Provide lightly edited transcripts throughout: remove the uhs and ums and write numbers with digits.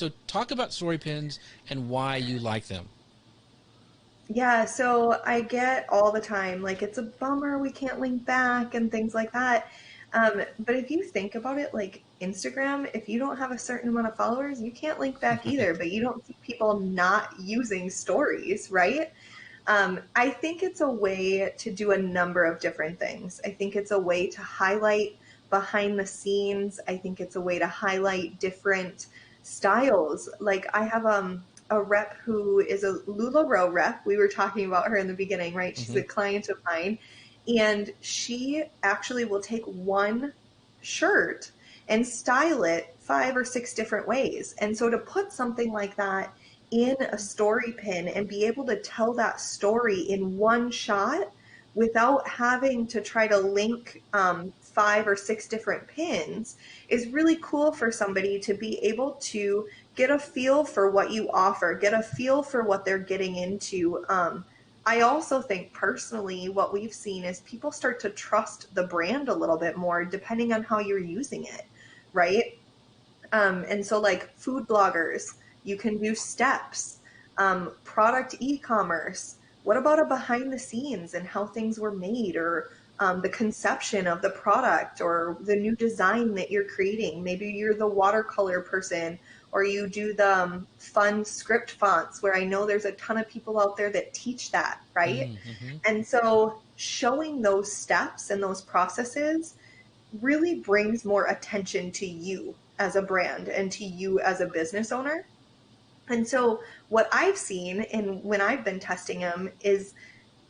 So talk about story pins and why you like them. Yeah, so I get all the time, like, it's a bummer we can't link back and things like that. But if you think about it, like Instagram, if you don't have a certain amount of followers, you can't link back either, but you don't see people not using stories, right? I think it's a way to do a number of different things. I think it's a way to highlight behind the scenes. I think it's a way to highlight different styles. Like I have a rep who is a LuLaRoe rep. We were talking about her in the beginning, right? She's Mm-hmm. a client of mine, and she actually will take one shirt and style it 5 or 6 different ways. And so to put something like that in a story pin and be able to tell that story in one shot without having to try to link 5 or 6 different pins is really cool for somebody to be able to get a feel for what you offer, get a feel for what they're getting into. I also think personally, what we've seen is people start to trust the brand a little bit more depending on how you're using it, right? And so, like food bloggers, you can do steps, product e commerce. What about a behind the scenes and how things were made, or the conception of the product, or the new design that you're creating? Maybe you're the watercolor person, or you do the fun script fonts, where I know there's a ton of people out there that teach that, right? Mm-hmm. And so, showing those steps and those processes really brings more attention to you as a brand and to you as a business owner. And so, what I've seen and when I've been testing them is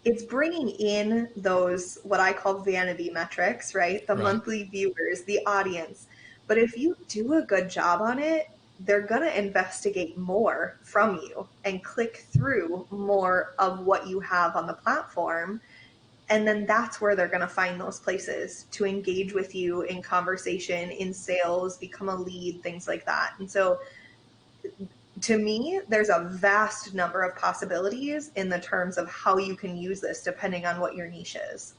it's bringing in those what I call vanity metrics, right? The Right. monthly viewers, the audience. But if you do a good job on it, they're going to investigate more from you and click through more of what you have on the platform, and then that's where they're going to find those places to engage with you in conversation, in sales, become a lead, things like that. And so to me, there's a vast number of possibilities in the terms of how you can use this depending on what your niche is.